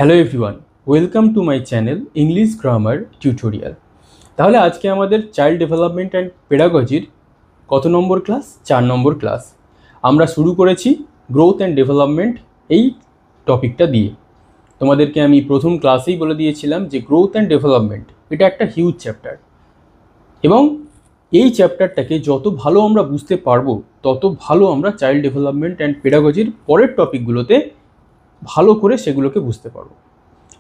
Hello everyone, welcome to my channel English grammar tutorial. তাহলে আজকে আমাদের চাইল্ড ডেভেলপমেন্ট অ্যান্ড পেডাগজির কত নম্বর ক্লাস? 4 নম্বর class. আমরা শুরু করেছি গ্রোথ অ্যান্ড ডেভেলপমেন্ট এই টপিকটা দিয়ে। তোমাদেরকে আমি প্রথম ক্লাসেই বলে দিয়েছিলাম যে গ্রোথ অ্যান্ড ডেভেলপমেন্ট এটা একটা হিউজ চ্যাপ্টার, এবং এই চ্যাপ্টারটাকে যত ভালো আমরা বুঝতে পারবো তত ভালো আমরা চাইল্ড ডেভেলপমেন্ট অ্যান্ড পেডাগজির পরের টপিকগুলোতে ভালো করে সেগুলোকে বুঝতে পারবো।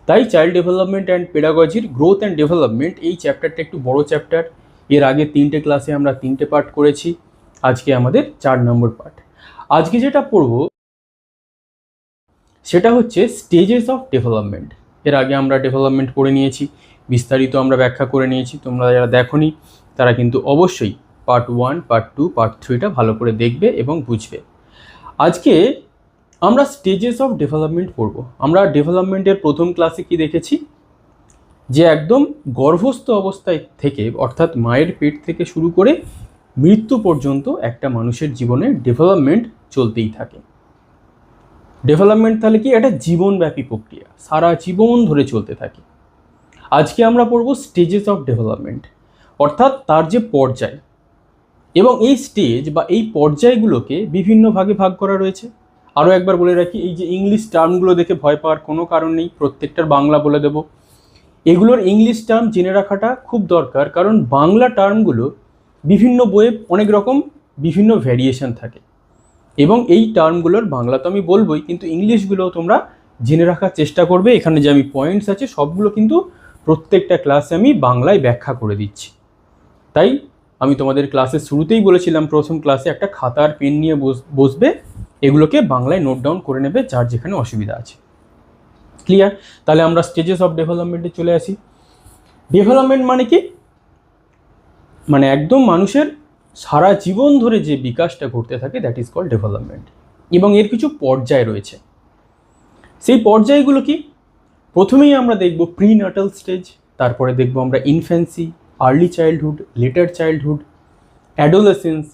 তাই চাইল্ড ডেভেলপমেন্ট অ্যান্ড পেডাগজির গ্রোথ অ্যান্ড ডেভেলপমেন্ট এই চ্যাপ্টারটা একটু বড় চ্যাপ্টার। এর আগে 3টে ক্লাসে আমরা 3টে পার্ট করেছি, আজকে আমাদের 4 নম্বর পার্ট। আজকে যেটা পড়ব সেটা হচ্ছে স্টেজেস অফ ডেভেলপমেন্ট। এর আগে আমরা ডেভেলপমেন্ট পড়ে নিয়েছি, বিস্তারিত আমরা ব্যাখ্যা করে নিয়েছি। তোমরা যারা দেখোনি তারা কিন্তু অবশ্যই পার্ট 1, পার্ট 2, পার্ট 3টা ভালো করে দেখবে এবং বুঝবে। আজকে আমরা স্টেজেস অফ ডেভেলপমেন্ট পড়ব। আমরা ডেভেলপমেন্টের প্রথম ক্লাসে কি দেখেছি, যে একদম গর্ভস্থ অবস্থায় থেকে অর্থাৎ মায়ের পেট থেকে শুরু করে মৃত্যু পর্যন্ত একটা মানুষের জীবনে ডেভেলপমেন্ট চলতেই থাকে। ডেভেলপমেন্ট তাহলে কি, একটা জীবনব্যাপী প্রক্রিয়া, সারা জীবন ধরে চলতে থাকে। আজকে আমরা পড়ব স্টেজেস অফ ডেভেলপমেন্ট, অর্থাৎ তার যে পর্যায়, এবং এই স্টেজ বা এই পর্যায়গুলোকে বিভিন্ন ভাগে ভাগ করা রয়েছে। আরও একবার বলে রাখি, এই যে ইংলিশ টার্মগুলো দেখে ভয় পাওয়ার কোনো কারণ নেই, প্রত্যেকটার বাংলা বলে দেব। এগুলোর ইংলিশ টার্ম জেনে রাখাটা খুব দরকার, কারণ বাংলা টার্মগুলো বিভিন্ন বইয়ে অনেক রকম বিভিন্ন ভ্যারিয়েশন থাকে, এবং এই টার্মগুলোর বাংলা তো আমি বলবোই, কিন্তু ইংলিশগুলো তোমরা জেনে রাখার চেষ্টা করবে। এখানে যে আমি পয়েন্টস আছে সবগুলো কিন্তু প্রত্যেকটা ক্লাসে আমি বাংলায় ব্যাখ্যা করে দিচ্ছি। তাই আমি তোমাদের ক্লাসের শুরুতেই বলেছিলাম, প্রথম ক্লাসে একটা খাতার পেন নিয়ে বসবে, এগুলোকে বাংলায় নোট ডাউন করে নেবে যার যেখানে অসুবিধা আছে। ক্লিয়ার? তাহলে আমরা স্টেজেস অফ ডেভেলপমেন্টে চলে আসি। ডেভেলপমেন্ট মানে কি, মানে একদম মানুষের সারা জীবন ধরে যে বিকাশটা ঘটতে থাকে, দ্যাট ইজ কল্ড ডেভেলপমেন্ট। এবং এর কিছু পর্যায় রয়েছে। সেই পর্যায়গুলো কি, প্রথমেই আমরা দেখব প্রিনাটাল স্টেজ, তারপরে দেখব আমরা infancy, early childhood, later childhood, adolescence,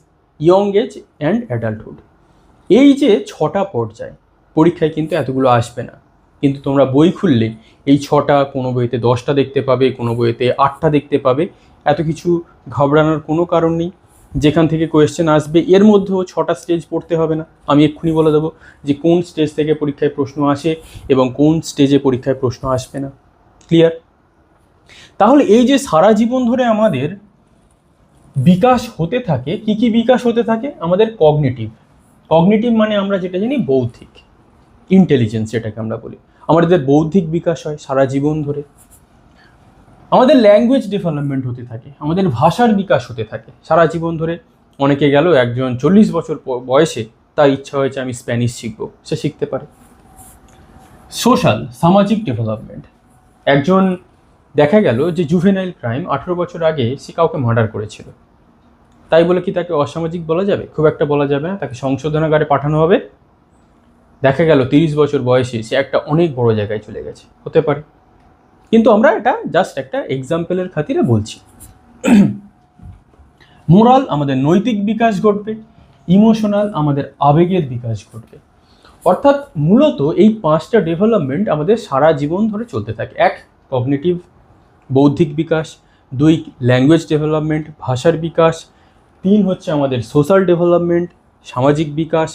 young age and adulthood. এই যে 6টা পর্যায়, পরীক্ষায় কিন্তু এতগুলো আসবে না, কিন্তু তোমরা বই খুললে এই 6টা, কোনো বইতে 10টা দেখতে পাবে, কোনো বইতে 8টা দেখতে পাবে। এত কিছু ঘাবড়ানোর কোনো কারণ নেই, যেখান থেকে কোয়েশ্চেন আসবে এর মধ্যেও 6টা স্টেজ পড়তে হবে না। আমি এক্ষুনি বলে দেবো যে কোন স্টেজ থেকে পরীক্ষায় প্রশ্ন আসে এবং কোন স্টেজে পরীক্ষায় প্রশ্ন আসবে না। ক্লিয়ার? তাহলে এই যে সারা জীবন ধরে আমাদের বিকাশ হতে থাকে, কি কি বিকাশ হতে থাকে? আমাদের কগনিটিভ মানে আমরা যেটা জানি বৌদ্ধিক, ইন্টেলিজেন্স যেটাকে আমরা বলি, আমাদের বৌদ্ধিক বিকাশ হয় সারা জীবন ধরে। আমাদের ল্যাঙ্গুয়েজ ডেভেলপমেন্ট হতে থাকে, আমাদের ভাষার বিকাশ হতে থাকে সারা জীবন ধরে। অনেকে গেল একজন 40 বছর বয়সে তার ইচ্ছা হয়েছে আমি স্প্যানিশ শিখবো, সে শিখতে পারে। সোশ্যাল, সামাজিক ডেভেলপমেন্ট, একজন দেখা গেল যে জুভেনাইল ক্রাইম, 18 বছর আগে সে কাউকে মার্ডার করেছিল, তাই বলে কি তাকে অসামাজিক বলা যাবে? খুব একটা বলা যাবে না, তাকে সংশোধনাগারে পাঠানো হবে। দেখা গেল 30 বছর বয়সে সে একটা অনেক বড় জায়গায় চলে গেছে, হতে পারে, কিন্তু আমরা এটা জাস্ট একটা এক্সাম্পলের খাতিরে বলছি। মোরাল, আমাদের নৈতিক বিকাশ ঘটবে। ইমোশনাল, আমাদের আবেগের বিকাশ ঘটবে। অর্থাৎ মূলত এই 5টা ডেভেলপমেন্ট আমাদের সারা জীবন ধরে চলতে থাকে। 1, কগনিটিভ, বৌদ্ধিক বিকাশ। 2, ল্যাঙ্গুয়েজ ডেভেলপমেন্ট, ভাষার বিকাশ। 3 হচ্ছে আমাদের সোশ্যাল ডেভেলপমেন্ট, সামাজিক বিকাশ।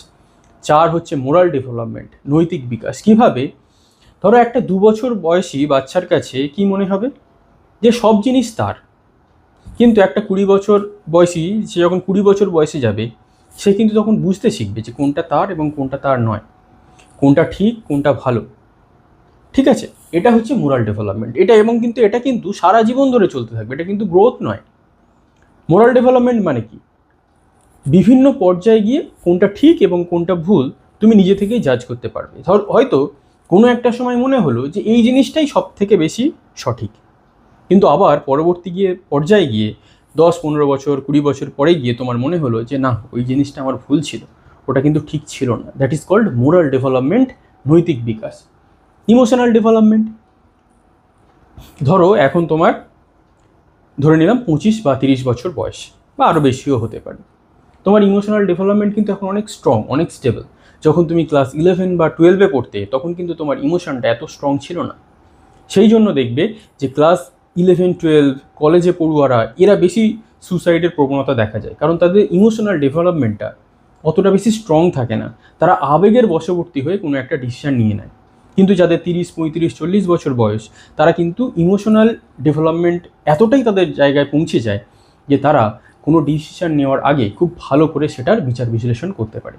4 হচ্ছে মোরাল ডেভেলপমেন্ট, নৈতিক বিকাশ। কিভাবে? ধরো একটা 2 বছর বয়সী বাচ্চার কাছে কি মনে হবে, যে সব জিনিস তার, কিন্তু একটা 20 বছর বয়সী, সে যখন 20 বছর বয়সে যাবে, সে কিন্তু তখন বুঝতে শিখবে যে কোনটা তার এবং কোনটা তার নয়, কোনটা ঠিক কোনটা ভালো। ঠিক আছে, এটা হচ্ছে মোরাল ডেভেলপমেন্ট। এবং কিন্তু এটা কিন্তু সারা জীবন ধরে চলতে থাকবে, এটা কিন্তু গ্রোথ নয়। মোরাল ডেভেলপমেন্ট মানে কি, বিভিন্ন পর্যায়ে গিয়ে কোনটা ঠিক এবং কোনটা ভুল তুমি নিজে থেকেই জাজ করতে পারবে। হয়তো কোনো একটা সময় মনে হলো যে এই জিনিসটাই সব থেকে বেশি সঠিক, কিন্তু আবার পরবর্তী পর্যায়ে গিয়ে 10-15 বছর 20 বছর পরে গিয়ে তোমার মনে হলো যে না, ওই জিনিসটা আমার ভুল ছিল, ওটা কিন্তু ঠিক ছিল না। That is called moral development, নৈতিক বিকাশ। ইমোশনাল ডেভেলপমেন্ট, ধরো এখন তোমার ধরে নিলাম 25 বা 30 বছর বয়স, বা আরও বেশিও হতে পারে। তোমার ইমোশনাল ডেভেলপমেন্ট কিন্তু এখন অনেক স্ট্রং, অনেক স্টেবল। যখন তুমি ক্লাস 11 বা 12-এ পড়তে তখন কিন্তু তোমার ইমোশনটা এত স্ট্রং ছিল না। সেই জন্য দেখবে যে ক্লাস 11-12 কলেজে পড়ুয়ারা এরা বেশি সুসাইডের প্রবণতা দেখা যায়, কারণ তাদের ইমোশনাল ডেভেলপমেন্টটা অতটা বেশি স্ট্রং থাকে না, তারা আবেগের বশবর্তী হয়ে কোনো একটা ডিসিশন নিয়ে নেয়। কিন্তু যাদের 30, 35, 40 বছর বয়স, তারা কিন্তু ইমোশনাল ডেভেলপমেন্ট এতটাই তাদের জায়গায় পৌঁছে যায় যে তারা কোনো ডিসিশন নেওয়ার আগে খুব ভালো করে সেটার বিচার বিশ্লেষণ করতে পারে।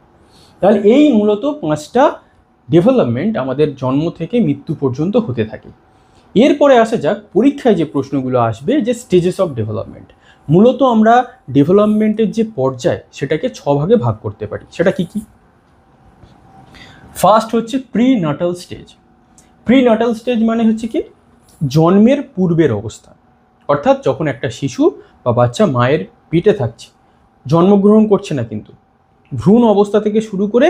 তাহলে এই মূলত 5টা ডেভেলপমেন্ট আমাদের জন্ম থেকে মৃত্যু পর্যন্ত হতে থাকে। এরপরে আসা যাক পরীক্ষায় যে প্রশ্নগুলো আসবে, যে স্টেজেস অফ ডেভেলপমেন্ট। মূলত আমরা ডেভেলপমেন্টের যে পর্যায় সেটাকে 6 ভাগে ভাগ করতে পারি। সেটা কি কি? ফার্স্ট হচ্ছে pre Natal stage. Pre Natal stage মানে হচ্ছে কি, জন্মের পূর্বের অবস্থা, অর্থাৎ যখন একটা শিশু বা বাচ্চা মায়ের পেটে থাকছে, জন্মগ্রহণ করছে না কিন্তু, ভ্রূণ অবস্থা থেকে শুরু করে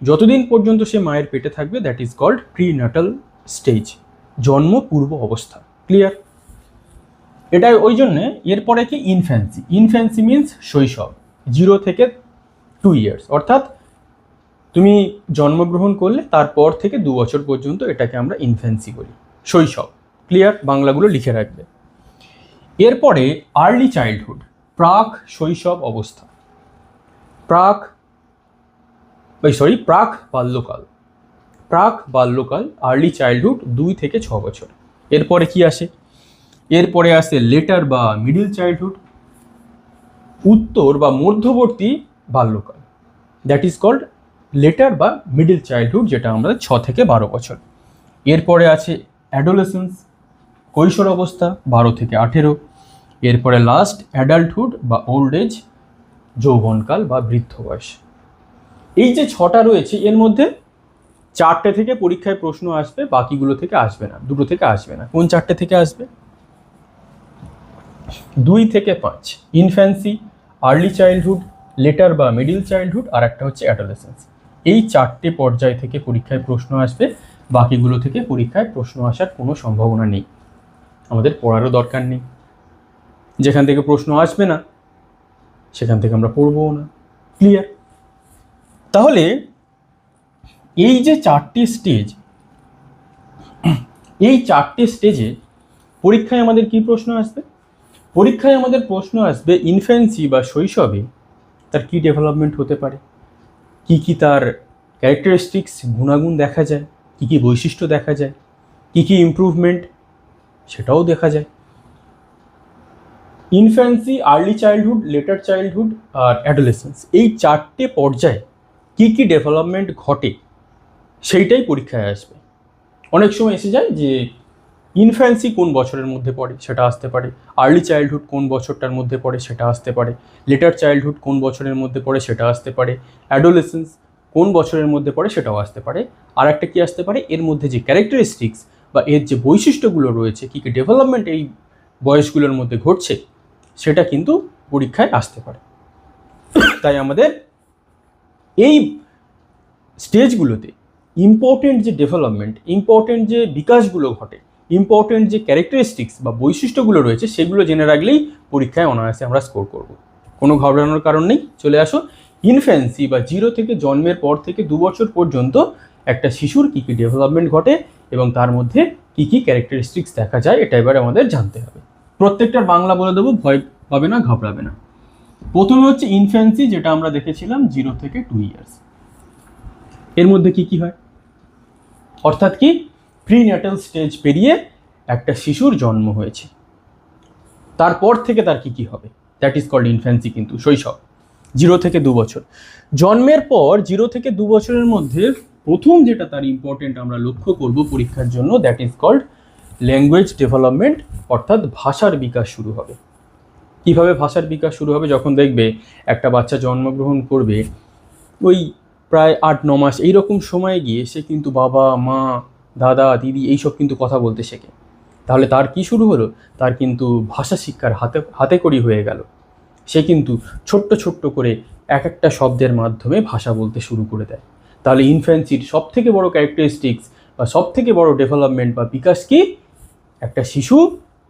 যতদিন পর্যন্ত সে মায়ের পেটে থাকবে, that is called prenatal stage, জন্ম পূর্ব অবস্থা। ক্লিয়ার? এটা ওই জন্যে এরপরে কি ইনফ্যান্সি। ইনফ্যান্সি মিনস শৈশব, 0 থেকে 2 ইয়ার্স, অর্থাৎ তুমি জন্মগ্রহণ করলে তারপর থেকে 2 বছর পর্যন্ত এটাকে আমরা ইনফ্যান্সি বলি, শৈশব। ক্লিয়ার? বাংলাগুলো লিখে রাখবে। এরপরে আর্লি চাইল্ডহুড, প্রাক শৈশব অবস্থা, প্রাক বাল্যকাল, প্রাক বাল্যকাল, আর্লি চাইল্ডহুড 2 থেকে 6 বছর। এরপরে কি আসে? এরপরে আসে লেটার বা মিডিল চাইল্ডহুড, উত্তর বা মধ্যবর্তী বাল্যকাল, দ্যাট ইজ কল্ড লেটার বা মিডিল চাইল্ডহুড, যেটা আমাদের 6 থেকে 12 বছর। এরপরে আছে অ্যাডোলেসেন্স, কৈশোর অবস্থা, 12 থেকে 18। এরপরে লাস্ট অ্যাডাল্টহুড বা ওল্ড এজ, যৌবনকাল বা বৃদ্ধ বয়স। এই যে 6টা রয়েছে, এর মধ্যে 4টে থেকে পরীক্ষায় প্রশ্ন আসবে, বাকিগুলো থেকে আসবে না, 2টো থেকে আসবে না। কোন 4টে থেকে আসবে? 2 থেকে 5, ইনফ্যান্সি, আর্লি চাইল্ডহুড, লেটার বা মিডিল চাইল্ডহুড, আর একটা হচ্ছে অ্যাডোলেসেন্স। এই 4টে পর্যায় থেকে পরীক্ষায় প্রশ্ন আসবে, বাকিগুলো থেকে পরীক্ষায় প্রশ্ন আসার কোনো সম্ভাবনা নেই, আমাদের পড়ারও দরকার নেই। যেখান থেকে প্রশ্ন আসবে না সেখান থেকে আমরা পড়বও না। ক্লিয়ার? তাহলে এই যে 4টে স্টেজ, এই 4টে স্টেজে পরীক্ষায় আমাদের কি প্রশ্ন আসবে? পরীক্ষায় আমাদের প্রশ্ন আসবে ইনফ্যান্সি বা শৈশবে তার কি ডেভেলপমেন্ট হতে পারে, কি কি তার ক্যারেক্টারিস্টিক্স গুণাগুণ দেখা যায়, কি কি বৈশিষ্ট্য দেখা যায়, কি কি ইমপ্রুভমেন্ট সেটাও দেখা যায়। Infancy, early childhood, later childhood আর অ্যাডোলেসেন্স, এই 4টে পর্যায়ে কি কি ডেভেলপমেন্ট ঘটে সেইটাই পরীক্ষায় আসবে। অনেক সময় এসে যায় যে ইনফ্যান্সি কোন বছরের মধ্যে পড়ে সেটা আসতে পারে, আর্লি চাইল্ডহুড কোন বছরটার মধ্যে পড়ে সেটা আসতে পারে, লেটার চাইল্ডহুড কোন বছরের মধ্যে পড়ে সেটা আসতে পারে, অ্যাডোলেসেন্স কোন বছরের মধ্যে পড়ে সেটাও আসতে পারে। আর একটা কি আসতে পারে, এর মধ্যে যে ক্যারেক্টারিস্টিক্স বা এর যে বৈশিষ্ট্যগুলো রয়েছে, কী কী ডেভেলপমেন্ট এই বয়সগুলোর মধ্যে ঘটছে, সেটা কিন্তু পরীক্ষায় আসতে পারে। তাই আমাদের এই স্টেজগুলোতে ইম্পর্টেন্ট যে ডেভেলপমেন্ট, ইম্পর্টেন্ট যে বিকাশগুলো ঘটে, ইম্পর্টেন্ট যে ক্যারেক্টারিস্টিক্স বা বৈশিষ্ট্যগুলো রয়েছে, সেগুলো জেনে রাখলেই পরীক্ষায় অনায়াসে আমরা স্কোর করব। কোনো ঘাবড়ানোর কারণ নেই। চলে আসো ইনফ্যান্সি বা 0 থেকে জন্মের পর থেকে 2 বছর পর্যন্ত একটা শিশুর কী কী ডেভেলপমেন্ট ঘটে এবং তার মধ্যে কী কী ক্যারেক্টারিস্টিক্স দেখা যায়, এটা এবার আমাদের জানতে হবে। প্রত্যেকটার বাংলা বলে দেবো, ভয় পাবে না, ঘাবড়াবে না। প্রথমে হচ্ছে ইনফ্যান্সি, যেটা আমরা দেখেছিলাম 0 থেকে 2 ইয়ার্স। এর মধ্যে কি কি হয়, অর্থাৎ কি প্রিন্যাটাল স্টেজ পেরিয়ে একটা শিশুর জন্ম হয়েছে, তারপর থেকে তার কি কি হবে, দ্যাট ইজ কল্ড ইনফ্যান্সি, কিন্তু শৈশব 0 থেকে 2 বছর। জন্মের পর 0 থেকে 2 বছরের মধ্যে প্রথম যেটা তার ইম্পর্টেন্ট আমরা লক্ষ্য করব পরীক্ষার জন্য, that is called language development, অর্থাৎ ভাষার বিকাশ শুরু হবে। কিভাবে ভাষার বিকাশ শুরু হবে? যখন দেখবে একটা বাচ্চা জন্মগ্রহণ করবে, ওই প্রায় 8-9 মাস এইরকম সময়ে গিয়ে সে কিন্তু বাবা, মা, দাদা, দিদি এইসব কিন্তু কথা বলতে শেখে। তাহলে তার কি শুরু হলো? তার কিন্তু ভাষা শিক্ষার হাতেখড়ি হয়ে গেল। সে কিন্তু ছোট্ট ছোট্ট করে এক একটা শব্দের মাধ্যমে ভাষা বলতে শুরু করে দেয়। তাহলে ইনফ্যান্সির সবথেকে বড় ক্যারেক্টারিস্টিক্স বা সবথেকে বড় ডেভেলপমেন্ট বা বিকাশ কি? একটা শিশু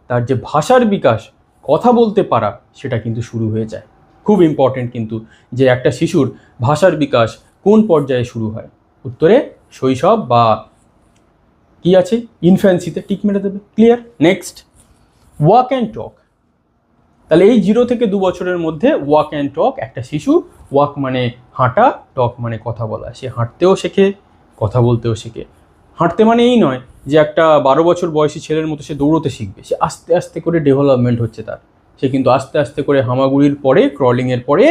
তার যে ভাষার বিকাশ, কথা বলতে পারা, সেটা কিন্তু শুরু হয়ে যায়। খুব ইম্পর্টেন্ট কিন্তু যে একটা শিশুর ভাষার বিকাশ, কোন পর্যায়ে শুরু হয়? উত্তরে শৈশব বা কি আছে ইনফ্যান্সিতে টিক মেরে দেবে। Clear? Next, walk and talk. তাহলে এই 0 থেকে 2 বছরের মধ্যে ওয়াক অ্যান্ড টক, একটা শিশু ওয়াক মানে হাঁটা, টক মানে কথা বলা, সে হাঁটতেও শেখে কথা বলতেও শেখে। হাঁটতে মানে এই নয় যে একটা 12 বছর বয়সী ছেলের মতো সে দৌড়তে শিখবে, সে আস্তে আস্তে করে ডেভেলপমেন্ট হচ্ছে তার, সে কিন্তু আস্তে আস্তে করে হামাগুড়ির পরে ক্রলিংয়ের পরে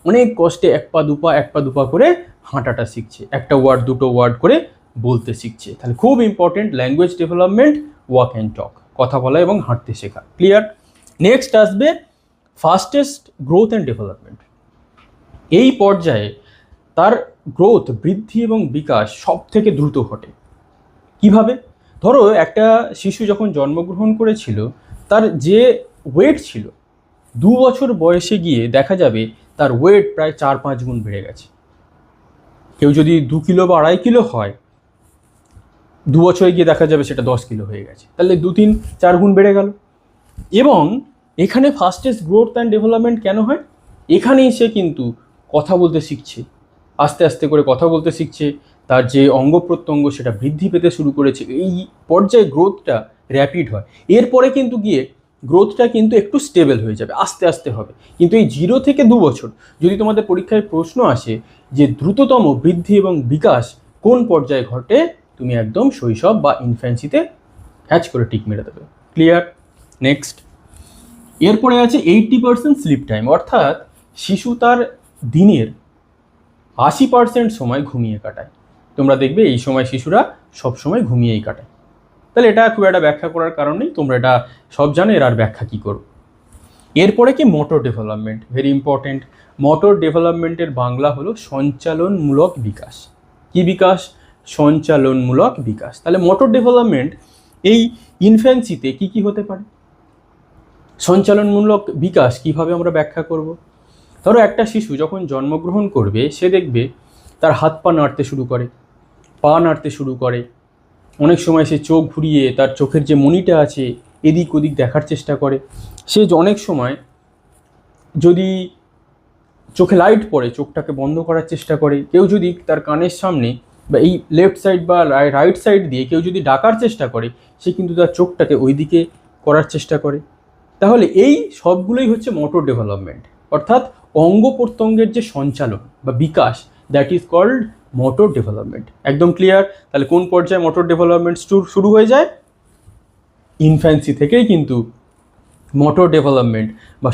অনেক কষ্টে এক পা দুপা করে হাঁটাটা শিখছে, একটা ওয়ার্ড দুটো ওয়ার্ড করে বলতে শিখছে। তাহলে খুব important language development, walk and talk, কথা বলা এবং হাঁটতে শেখা। ক্লিয়ার? নেক্সট আসবে ফাস্টেস্ট গ্রোথ অ্যান্ড ডেভেলপমেন্ট। এই পর্যায়ে তার গ্রোথ, বৃদ্ধি এবং বিকাশ সব থেকে দ্রুত ঘটে। কিভাবে? ধরো একটা শিশু যখন জন্মগ্রহণ করেছিল তার যে ওয়েট ছিল, 2 বছর বয়সে গিয়ে দেখা যাবে তার ওয়েট প্রায় 4-5 গুণ বেড়ে গেছে। কেউ যদি 2 কিলো বা 2.5 কিলো হয়, 2 বছরে গিয়ে দেখা যাবে সেটা 10 কিলো হয়ে গেছে, তাহলে 2-3-4 গুণ বেড়ে গেল। এবং এখানে ফাস্টেস্ট গ্রোথ অ্যান্ড ডেভেলপমেন্ট কেন হয়? এখানেই সে কিন্তু কথা বলতে শিখছে, আস্তে আস্তে করে কথা বলতে শিখছে, তার যে অঙ্গ প্রত্যঙ্গ সেটা বৃদ্ধি পেতে শুরু করেছে। এই পর্যায়ে গ্রোথটা র্যাপিড হয়। এরপরে কিন্তু গিয়ে গ্রোথটা কিন্তু একটু স্টেবল হয়ে যাবে, আস্তে আস্তে হবে। কিন্তু এই 0 থেকে 2 বছর যদি তোমাদের পরীক্ষায় প্রশ্ন আসে যে দ্রুততম বৃদ্ধি এবং বিকাশ কোন পর্যায়ে ঘটে, তুমি একদম শৈশব বা ইনফ্যান্সিতে হ্যাচ করে টিক মেরে দেবে। ক্লিয়ার? নেক্সট, এরপরে আছে 80% স্লিপ টাইম, অর্থাৎ শিশু তার দিনের 80% সময় ঘুমিয়ে কাটায়। তোমরা দেখবে এই সময় শিশুরা সব সময় ঘুমিয়েই কাটায়। তাহলে এটা খুব একটা ব্যাখ্যা করার কারণ নেই, তোমরা এটা সব জানো, এর আর ব্যাখ্যা কী করো। এরপরে কি motor development, very important. Motor ডেভেলপমেন্টের বাংলা হলো সঞ্চালনমূলক বিকাশ। কি বিকাশ? সঞ্চালনমূলক বিকাশ। তাহলে মোটর ডেভেলপমেন্ট এই ইনফ্যান্সিতে কি কি হতে পারে? সঞ্চালনমূলক বিকাশ কিভাবে আমরা ব্যাখ্যা করব? ধরো একটা শিশু যখন জন্মগ্রহণ করবে সে দেখবে তার হাত পা নাড়তে শুরু করে, পা নাড়তে শুরু করে, অনেক সময় সে চোখ ঘুরিয়ে তার চোখের যে মণিটা আছে এদিক ওদিক দেখার চেষ্টা করে। সে অনেক সময় যদি চোখে লাইট পড়ে চোখটাকে বন্ধ করার চেষ্টা করে। কেউ যদি তার কানের সামনে বা এই লেফট সাইড বা রাইট সাইড দিয়ে কেউ যদি ডাকার চেষ্টা করে, সে কিন্তু তার চোখটাকে ওই দিকে করার চেষ্টা করে। তাহলে এই সবগুলোই হচ্ছে মোটর ডেভেলপমেন্ট, অর্থাৎ অঙ্গ প্রত্যঙ্গের যে সঞ্চালন বা বিকাশ, that is called motor development. একদম ক্লিয়ার? তাহলে কোন পর্যায়ে মোটর ডেভেলপমেন্ট শুরু হয়ে যায়? ইনফ্যান্সি থেকেই কিন্তু মোটর ডেভেলপমেন্ট বা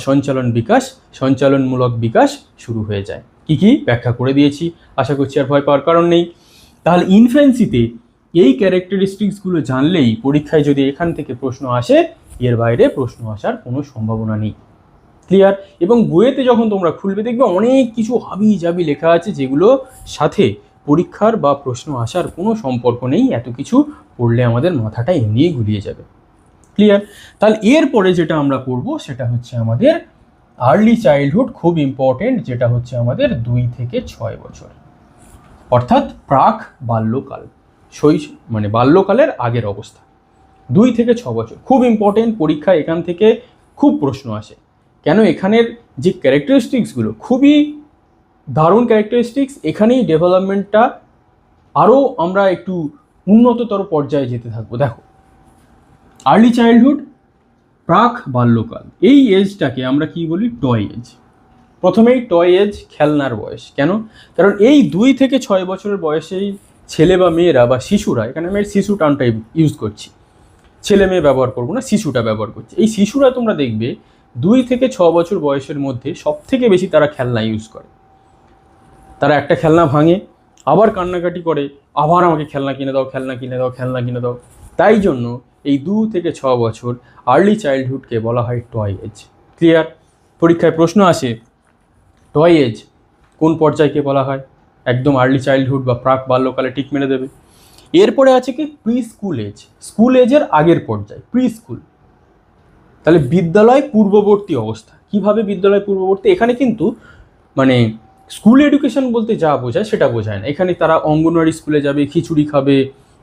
সঞ্চালনমূলক বিকাশ শুরু হয়ে যায়। কি কি ব্যাখ্যা করে দিয়েছি, আশা করছি আর ভয় পাওয়ার কারণ নেই। তাহলে ইনফ্যান্সিতে এই ক্যারেক্টারিস্টিক্সগুলো জানলেই পরীক্ষায় যদি এখান থেকে প্রশ্ন আসে, এর বাইরে প্রশ্ন আসার কোনো সম্ভাবনা নেই। ক্লিয়ার? এবং বইয়েতে যখন তোমরা খুলবে দেখবে অনেক কিছু হাবি জাবি লেখা আছে যেগুলো সাথে পরীক্ষার বা প্রশ্ন আসার কোনো সম্পর্ক নেই। এত কিছু পড়লে আমাদের মাথাটা এমনিই গুলিয়ে যাবে। ক্লিয়ার? তাহলে এরপরে যেটা আমরা পড়বো সেটা হচ্ছে আমাদের আর্লি চাইল্ডহুড, খুব ইম্পর্টেন্ট, যেটা হচ্ছে আমাদের 2 থেকে 6 বছর, অর্থাৎ প্রাক বাল্যকাল, মানে বাল্যকালের আগের অবস্থা। 2 থেকে 6 বছর খুব ইম্পর্টেন্ট, পরীক্ষায় এখান থেকে খুব প্রশ্ন আসে। কেন? এখানের যে ক্যারেক্টারিস্টিক্সগুলো খুবই দারুণ ক্যারেক্টারিস্টিক্স, এখানেই ডেভেলপমেন্টটা আরও আমরা একটু উন্নততর পর্যায়ে যেতে থাকবো। দেখো, আর্লি চাইল্ডহুড, প্রাক বাল্যকাল, এই এজটাকে আমরা কি বলি? Toy age. প্রথমেই টয় এজ, খেলনার বয়স। কেন? কারণ এই 2 থেকে 6 বছরের বয়সেই ছেলে বা মেয়েরা বা শিশুরা, এখানে আমি শিশু টার্মটা ইউজ করছি, ছেলে মেয়ে ব্যবহার করবো না, শিশুটা ব্যবহার করছি। এই শিশুরা তোমরা দেখবে 2 থেকে 6 বছর বয়সের মধ্যে সব থেকে বেশি তারা খেলনা ইউজ করে। তারা একটা খেলনা ভাঙে, আবার কান্নাকাটি করে, আবার আমাকে খেলনা কিনে দাও, খেলনা কিনে দাও, খেলনা কিনে দাও। তাই জন্য এই 2 থেকে 6 বছর আর্লি চাইল্ডহুডকে বলা হয় টয় এজ। ক্লিয়ার? পরীক্ষায় প্রশ্ন আসে টয় এজ কোন পর্যায়কে বলা হয়? একদম আর্লি চাইল্ডহুড বা প্রাক বাল্যকালে টিক মেরে দেবে। এরপরে আছে কি? প্রি স্কুল এজ, স্কুল এজের আগের পর্যায়, প্রি স্কুল। তাহলে বিদ্যালয় পূর্ববর্তী অবস্থা। কিভাবে বিদ্যালয় পূর্ববর্তী? এখানে কিন্তু মানে স্কুল এডুকেশন বলতে যা বোঝায় সেটা বোঝায় না। এখানে তারা অঙ্গনওয়াড়ি স্কুলে যাবে, খিচুড়ি খাবে,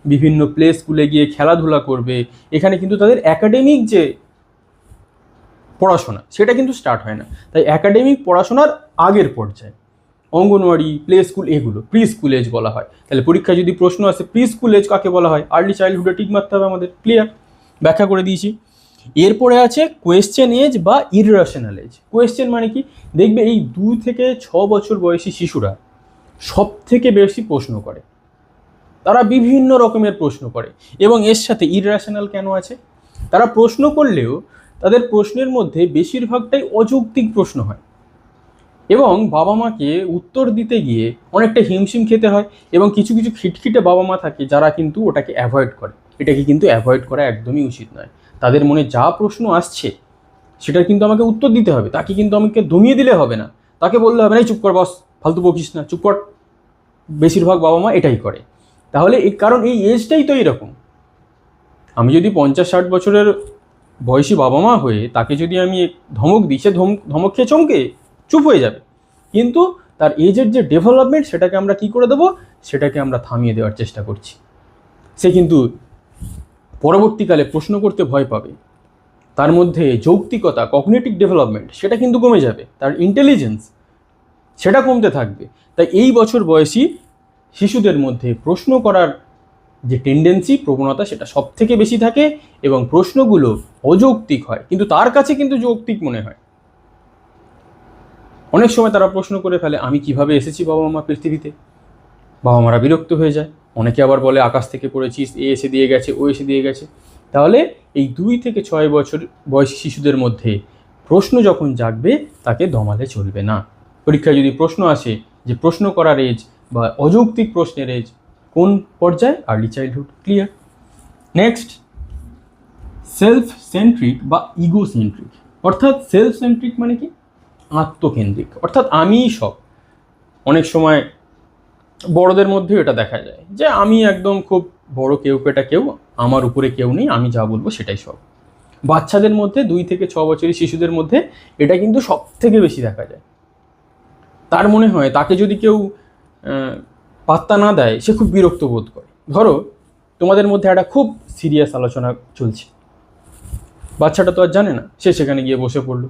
বিভিন্ন প্লে স্কুলে গিয়ে খেলাধুলা করবে। এখানে কিন্তু তাদের একাডেমিক যে পড়াশোনা সেটা কিন্তু স্টার্ট হয় না। তাই একাডেমিক পড়াশোনার আগের পর্যায়ে অঙ্গনওয়াড়ি, প্লে স্কুল, এগুলো প্রি স্কুল এজ বলা হয়। তাহলে পরীক্ষায় যদি প্রশ্ন আসে প্রি স্কুল এজ কাকে বলা হয়, আর্লি চাইল্ডহুডে টিক মারতে হবে আমাদের। ক্লিয়ার, ব্যাখ্যা করে দিয়েছি। এরপরে আছে কোয়েশ্চেন এজ বা ইররেশনাল এজ। কোয়েশ্চেন মানে কি, দেখবে এই 2 থেকে 6 বছর বয়সী শিশুরা সব থেকে বেশি প্রশ্ন করে, তারা বিভিন্ন রকমের প্রশ্ন করে। এবং এর সাথে ইররেশনাল কেন আছে, তারা প্রশ্ন করলেও তাদের প্রশ্নের মধ্যে বেশিরভাগটাই অযৌক্তিক প্রশ্ন হয় এবং বাবা মাকে উত্তর দিতে গিয়ে অনেকটা হিমশিম খেতে হয়। এবং কিছু কিছু খিটখিটে বাবা মা থাকে যারা কিন্তু ওটাকে অ্যাভয়েড করে। এটাকে কিন্তু অ্যাভয়েড করা একদমই উচিত নয়। তাদের মনে যা প্রশ্ন আসছে সেটার কিন্তু আমাকে উত্তর দিতে হবে, তাকে কিন্তু আমাকে দমিয়ে দিলে হবে না, তাকে বললে হবে না চুপ কর বস, ফালতু বকিস না, চুপ কর। বেশিরভাগ বাবা মা এটাই করে। তাহলে এই কারণ এই এজটাই তো এইরকম। আমি যদি 50-60 বছরের বয়সী বাবা মা হয়ে তাকে যদি আমি ধমক দিই, সে ধমক খেয়ে চমকে চুপ হয়ে যাবে। কিন্তু তার এজের যে ডেভেলপমেন্ট সেটাকে আমরা কি করে দেবো, সেটাকে আমরা থামিয়ে দেওয়ার চেষ্টা করছি। সে কিন্তু পরবর্তীকালে প্রশ্ন করতে ভয় পাবে, তার মধ্যে যৌক্তিকতা, কগনিটিভ ডেভেলপমেন্ট সেটা কিন্তু কমে যাবে, তার ইন্টেলিজেন্স সেটা কমতে থাকবে। তাই এই বছর বয়সী শিশুদের মধ্যে প্রশ্ন করার যে টেন্ডেন্সি, প্রবণতা, সেটা সব থেকে বেশি থাকে এবং প্রশ্নগুলো অযৌক্তিক হয়, কিন্তু তার কাছে কিন্তু যৌক্তিক মনে হয়। অনেক সময় তারা প্রশ্ন করে ফেলে, আমি কিভাবে এসেছি বাবা মা পৃথিবীতে। বাবা মারা বিরক্ত হয়ে যায়। অনেকে আবার বলে আকাশ থেকে পড়েছিস, এ এসে দিয়ে গেছে, ও এসে দিয়ে গেছে। তাহলে এই 2 থেকে 6 বছর বয়সী শিশুদের মধ্যে প্রশ্ন যখন জাগবে তাকে দমালে চলবে না। পরীক্ষায় যদি প্রশ্ন আসে যে প্রশ্ন করার এজ বা অযৌক্তিক প্রশ্নের এজ কোন পর্যায়ে, early childhood. Clear. Next, self centric বা ইগো সেন্ট্রিক। অর্থাৎ সেলফ সেন্ট্রিক মানে কি, আত্মকেন্দ্রিক, অর্থাৎ আমিই সব। অনেক সময় বড়দের মধ্যেও এটা দেখা যায় যে আমি একদম খুব বড়, কেউ পেটা কেউ, আমার উপরে কেউ নেই, আমি যা বলবো সেটাই সব। বাচ্চাদের মধ্যে 2 থেকে 6 বছরের শিশুদের মধ্যে এটা কিন্তু সব থেকে বেশি দেখা যায়। তার মনে হয় তাকে যদি কেউ পাত্তা না দেয় সে খুব বিরক্ত বোধ করে। ধরো তোমাদের মধ্যে একটা খুব সিরিয়াস আলোচনা চলছে, বাচ্চাটা তো আর জানে না, সে সেখানে গিয়ে বসে পড়লো।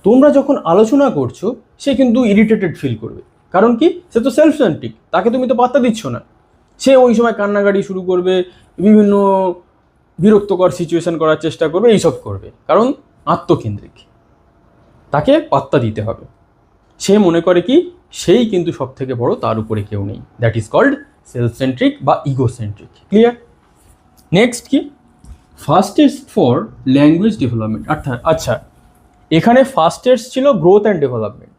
তোমরা যখন আলোচনা করছো সে কিন্তু ইরিটেটেড ফিল করবে, কারণ কি, সে তো সেলফ সেন্ট্রিক, তাকে তুমি তো পাত্তা দিচ্ছ না। সে ওই সময় কান্নাকাটি শুরু করবে, বিভিন্ন বিরক্তকর সিচুয়েশন করার চেষ্টা করবে, এইসব করবে, কারণ আত্মকেন্দ্রিক, তাকে পাত্তা দিতে হবে। সে মনে করে কি সেই কিন্তু সব থেকে বড়, তার উপরে কেউ নেই। That is called self centric বা ইগোসেন্ট্রিক। ক্লিয়ার। নেক্সট কি, ফাস্টেস্ট ফর ল্যাঙ্গুয়েজ ডেভেলপমেন্ট। অর্থাৎ আচ্ছা, এখানে ফাস্টেস্ট ছিল গ্রোথ অ্যান্ড ডেভেলপমেন্ট,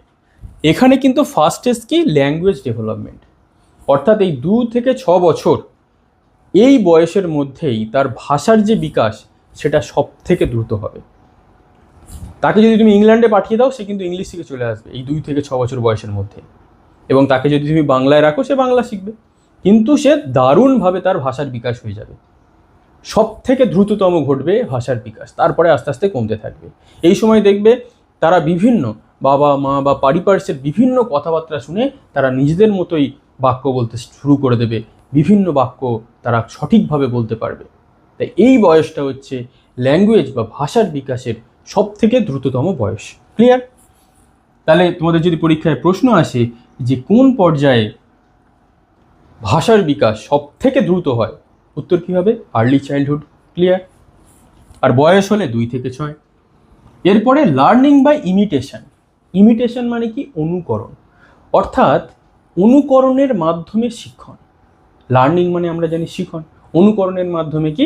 এখানে কিন্তু ফাস্টেস্ট কি, ল্যাঙ্গুয়েজ ডেভেলপমেন্ট। অর্থাৎ এই 2 থেকে 6 বছর এই বয়সের মধ্যেই তার ভাষার যে বিকাশ সেটা সব থেকে দ্রুত হবে। তাকে যদি তুমি ইংল্যান্ডে পাঠিয়ে দাও সে কিন্তু ইংলিশ শিখে চলে আসবে এই 2 থেকে 6 বছর বয়সের মধ্যে, এবং তাকে যদি তুমি বাংলায় রাখো সে বাংলা শিখবে, কিন্তু সে দারুণভাবে তার ভাষার বিকাশ হয়ে যাবে। সব থেকে দ্রুততম ঘটবে ভাষার বিকাশ, তারপরে আস্তে আস্তে কমতে থাকবে। এই সময় দেখবে তারা বিভিন্ন বাবা মা বা পারিপার্শ্বের বিভিন্ন কথাবার্তা শুনে তারা নিজেদের মতোই বাক্য বলতে শুরু করে দেবে, বিভিন্ন বাক্য তারা সঠিকভাবে বলতে পারবে। তাই এই বয়সটা হচ্ছে ল্যাঙ্গুয়েজ বা ভাষার বিকাশের সব থেকে দ্রুততম বয়স। ক্লিয়ার। তাহলে তোমাদের যদি পরীক্ষায় প্রশ্ন আসে যে কোন পর্যায়ে ভাষার বিকাশ সব থেকে দ্রুত হয়, উত্তর কী হবে, আর্লি চাইল্ডহুড। ক্লিয়ার। আর বয়স হলে 2 থেকে 6। এরপরে লার্নিং বাই ইমিটেশন। ইমিটেশন মানে কি, অনুকরণ, অর্থাৎ অনুকরণের মাধ্যমে শিক্ষণ। লার্নিং মানে আমরা জানি শিখন, অনুকরণের মাধ্যমে কি,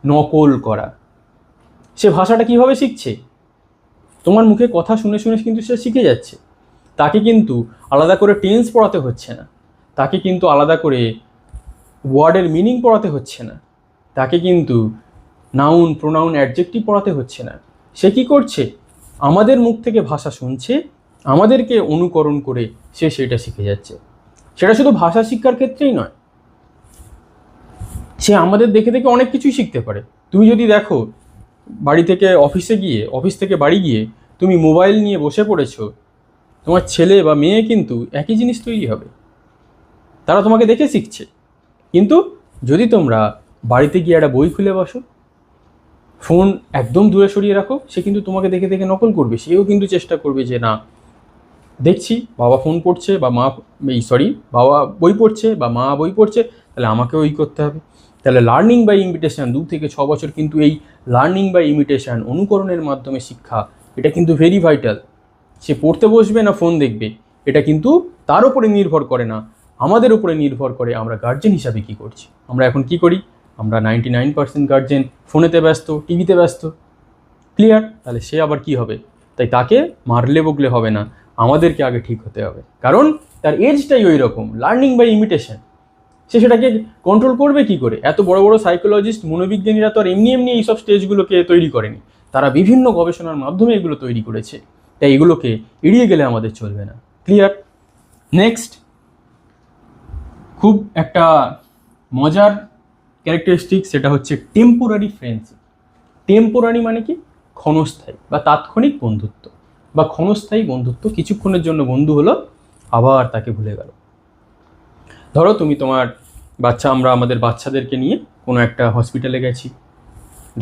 নকল করা। সে ভাষাটা কিভাবে শিখছে, তোমার মুখে কথা শুনে শুনে কিন্তু সে শিখে যাচ্ছে। তাকে কিন্তু আলাদা করে টেন্স পড়াতে হচ্ছে না, তাকে কিন্তু আলাদা করে ওয়ার্ডের মিনিং পড়াতে হচ্ছে না, তাকে কিন্তু নাউন, প্রোনাউন, অ্যাডজেক্টিভ পড়াতে হচ্ছে না। সে কি করছে, আমাদের মুখ থেকে ভাষা শুনছে, আমাদেরকে অনুকরণ করে সে সেটা শিখে যাচ্ছে। সেটা শুধু ভাষা শিক্ষার ক্ষেত্রেই নয়, সে আমাদের দেখে দেখে অনেক কিছুই শিখতে পারে। তুমি যদি দেখো বাড়ি থেকে অফিসে গিয়ে, অফিস থেকে বাড়ি গিয়ে তুমি মোবাইল নিয়ে বসে পড়েছো, তোমার ছেলে বা মেয়ে কিন্তু একই জিনিস তৈরি হবে, তারা তোমাকে দেখে শিখছে। কিন্তু যদি তোমরা বাড়িতে গিয়ে একটা বই খুলে বসো, ফোন একদম দূরে সরিয়ে রাখো, সে কিন্তু তোমাকে দেখে দেখে নকল করবে, সেও কিন্তু চেষ্টা করবে যে না দেখছি বাবা ফোন পড়ছে বা মা বাবা বই পড়ছে বা মা বই পড়ছে, তাহলে আমাকেও ওই করতে হবে। তাহলে লার্নিং বাই ইমিটেশন 2 থেকে 6 বছর কিন্তু এই লার্নিং বাই ইমিটেশন, অনুকরণের মাধ্যমে শিক্ষা, এটা কিন্তু ভেরি ভাইটাল। সে পড়তে বসবে না ফোন দেখবে, এটা কিন্তু তার উপরে নির্ভর করে না, আমাদের উপরে নির্ভর করে আমরা গার্জেন হিসাবে কি করছি। আমরা এখন কি করি? আমরা 99% গার্জেন ফোনেতে ব্যস্ত, টিভিতে ব্যস্ত। ক্লিয়ার? তাহলে সে আবার কি হবে? তাই তাকে মারলে বকলে হবে না, আমাদেরকে আগে ঠিক হতে হবে, কারণ তার এজটাই ওই রকম, লার্নিং বাই ইমিটেশন। সে সেটাকে কন্ট্রোল করবে কি করে? এত বড় বড় সাইকোলজিস্ট, মনোবিজ্ঞানীরা তো আর এমনি এমনি এইসব স্টেজগুলোকে তৈরি করেনি, তারা বিভিন্ন গবেষণার মাধ্যমে এগুলো তৈরি করেছে। তাই এগুলোকে এড়িয়ে গেলে আমাদের চলবে না। ক্লিয়ার? নেক্সট, খুব একটা মজার ক্যারেক্টারিস্টিক, সেটা হচ্ছে টেম্পোরারি ফ্রেন্ডশিপ। টেম্পোরারি মানে কি? ক্ষণস্থায়ী বা তাৎক্ষণিক বন্ধুত্ব বা ক্ষণস্থায়ী বন্ধুত্ব, কিছুক্ষণের জন্য বন্ধু হলো, আবার তাকে ভুলে গেল। ধরো তুমি তোমার আমরা আমাদের বাচ্চাদেরকে নিয়ে কোনো একটা হসপিটালে গেছি,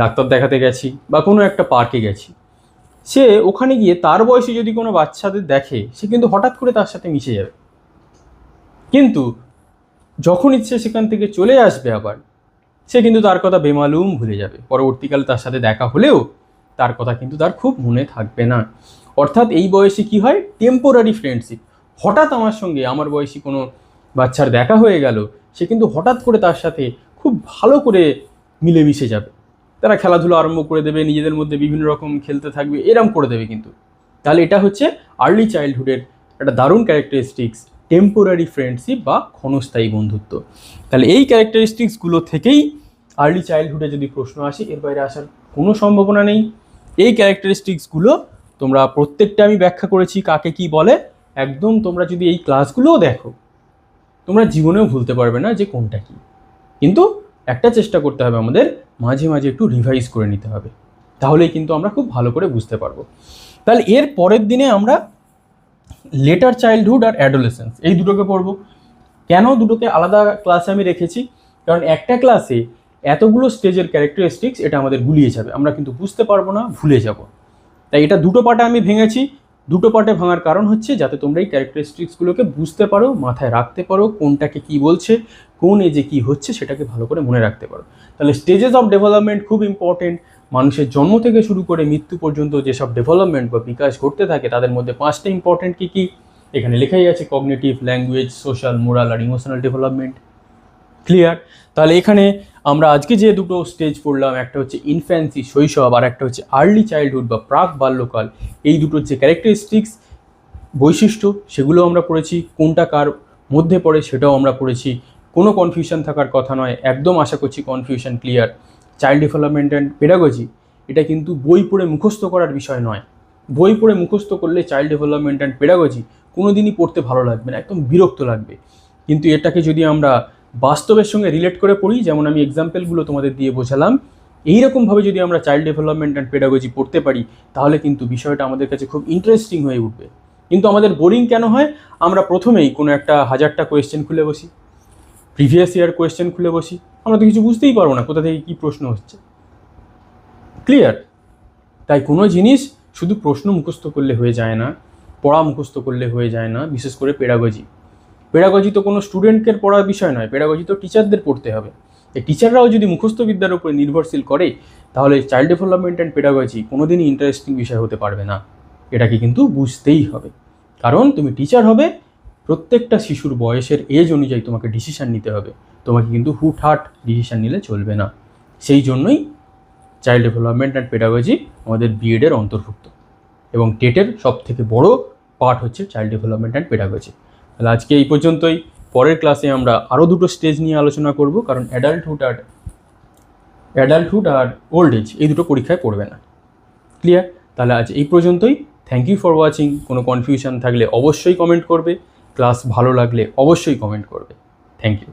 ডাক্তার দেখাতে গেছি বা কোনো একটা পার্কে গেছি। সে ওখানে গিয়ে তার বয়সী যদি কোনো বাচ্চাদের দেখে, সে কিন্তু হঠাৎ করে তার সাথে মিশে যাবে, কিন্তু যখন ইচ্ছে সেখান থেকে চলে আসবে আবার, সে কিন্তু তার কথা বেমালুম ভুলে যাবে। পরবর্তীকালে তার সাথে দেখা হলেও তার কথা কিন্তু তার খুব মনে থাকবে না। অর্থাৎ এই বয়সে কি হয়? Temporary friendship. হঠাৎ আমার বয়সী কোনো বাচ্চার দেখা হয়ে গেল, সে কিন্তু হঠাৎ করে তার সাথে খুব ভালো করে মিলেমিশে যাবে, তারা খেলাধুলা আরম্ভ করে দেবে, নিজেদের মধ্যে বিভিন্ন রকম খেলতে থাকবে, এরম করে দেবে কিন্তু। তাহলে এটা হচ্ছে আর্লি চাইল্ডহুডের একটা দারুণ ক্যারেক্টারিস্টিক্স, টেম্পোরারি ফ্রেন্ডশিপ বা ক্ষণস্থায়ী বন্ধুত্ব। তাহলে এই ক্যারেক্টারিস্টিক্সগুলো থেকেই আর্লি চাইল্ডহুডে যদি প্রশ্ন আসে, এর বাইরে আসার কোনো সম্ভাবনা নেই। এই ক্যারেক্টারিস্টিক্সগুলো তোমরা প্রত্যেকটা আমি ব্যাখ্যা করেছি কাকে কি বলে, একদম তোমরা যদি এই ক্লাসগুলোও দেখো, তোমরা জীবনেও ভুলতে পারবে না যে কোনটা কি। কিন্তু একটা চেষ্টা করতে হবে, আমাদের মাঝে মাঝে একটু রিভাইজ করে নিতে হবে, তাহলেই কিন্তু আমরা খুব ভালো করে বুঝতে পারবো। তাহলে এর পরের দিনে আমরা লেটার চাইল্ডহুড আর অ্যাডোলেসেন্স, এই দুটোকে পড়বো। কেন দুটোকে আলাদা ক্লাসে আমি রেখেছি? কারণ একটা ক্লাসে এতগুলো স্টেজের ক্যারেক্টারিস্টিক্স, এটা আমাদের গুলিয়ে যাবে, আমরা কিন্তু বুঝতে পারবো না, ভুলে যাব। তাই এটা দুটো পার্টে আমি ভেঙেছি। দুটো পার্টে ভাঙার কারণ হচ্ছে যাতে তোমরা এই ক্যারেক্টারিস্টিক্সগুলোকে বুঝতে পারো, মাথায় রাখতে পারো, কোনটাকে কি বলছে, কোন এজে কি হচ্ছে, সেটাকে ভালো করে মনে রাখতে পারো। তাহলে স্টেজেস অফ ডেভেলপমেন্ট খুব ইম্পর্টেন্ট। মানুষের জন্ম থেকে শুরু করে মৃত্যু পর্যন্ত যেসব ডেভেলপমেন্ট বা বিকাশ ঘটতে থাকে, তাদের মধ্যে 5টা ইম্পর্টেন্ট কী কী এখানে লেখাই আছে: কগনিটিভ, ল্যাঙ্গুয়েজ, সোশ্যাল, মোরাল আর ইমোশনাল ডেভেলপমেন্ট। ক্লিয়ার? তাহলে এখানে আমরা আজকে যে দুটো স্টেজ পড়লাম, একটা হচ্ছে ইনফ্যান্সি, শৈশব, আর একটা হচ্ছে আর্লি চাইল্ডহুড বা প্রাক বাল্যকাল। এই দুটোর যে ক্যারেক্টারিস্টিক্স, বৈশিষ্ট্য, সেগুলো আমরা পড়েছি, কোনটা কার মধ্যে পড়ে সেটাও আমরা পড়েছি। কোনো কনফিউশন থাকার কথা নয়, একদম আশা করছি confusion clear. Child development and pedagogy, এটা কিন্তু বই পড়ে মুখস্থ করার বিষয় নয়। বই পড়ে মুখস্থ করলে চাইল্ড ডেভেলপমেন্ট অ্যান্ড পেডাগজি কোনো দিনই পড়তে ভালো লাগবে না, একদম বিরক্ত লাগবে। কিন্তু এটাকে যদি আমরা বাস্তবের সঙ্গে রিলেট করে পড়ি, যেমন আমি এক্সাম্পলগুলো তোমাদের দিয়ে বোঝালাম, এইরকমভাবে যদি আমরা চাইল্ড ডেভেলপমেন্ট অ্যান্ড পেডাগজি পড়তে পারি, তাহলে কিন্তু বিষয়টা আমাদের কাছে খুব ইন্টারেস্টিং হয়ে উঠবে। কিন্তু আমাদের বোরিং কেন হয়? আমরা প্রথমেই কোনো একটা 1000টা কোয়েশ্চেন খুলে বসি, প্রিভিয়াস ইয়ার কোয়েশ্চেন খুলে বসি, আমরা তো কিছু বুঝতেই পারবো না কোথা থেকে কী প্রশ্ন হচ্ছে। ক্লিয়ার? তাই কোনো জিনিস শুধু প্রশ্ন মুখস্থ করলে হয়ে যায় না, পড়া মুখস্থ করলে হয়ে যায় না, বিশেষ করে পেডাগজি তো কোনো স্টুডেন্টকে পড়ার বিষয় নয়, পেডাগজি তো টিচারদের পড়তে হবে। এই টিচাররাও যদি মুখস্থ বিদ্যার উপরে নির্ভরশীল করে, তাহলে চাইল্ড ডেভেলপমেন্ট অ্যান্ড পেডাগজি কোনোদিনই ইন্টারেস্টিং বিষয় হতে পারবে না। এটাকে কিন্তু বুঝতেই হবে, কারণ তুমি টিচার হবে, প্রত্যেকটা শিশুর বয়সের এজ অনুযায়ী তোমাকে ডিসিশান নিতে হবে, তোমাকে কিন্তু হুটহাট ডিসিশান নিলে চলবে না। সেই জন্যই চাইল্ড ডেভেলপমেন্ট অ্যান্ড পেডাগজি আমাদের বিএডের অন্তর্ভুক্ত, এবং টেটের সবথেকে বড় পার্ট হচ্ছে চাইল্ড ডেভেলপমেন্ট অ্যান্ড পেডাগজি। তাহলে আজকে এই পর্যন্তই। পরের ক্লাসে আমরা আরও দুটো স্টেজ নিয়ে আলোচনা করব, কারণ অ্যাডাল্টহুড আর ওল্ড এজ এই দুটো পরীক্ষায় পড়বে না। ক্লিয়ার? তাহলে আজ এই পর্যন্তই। Thank you for watching. কোনো কনফিউশন থাকলে অবশ্যই কমেন্ট করবে, ক্লাস ভালো লাগলে অবশ্যই কমেন্ট করবে। Thank you.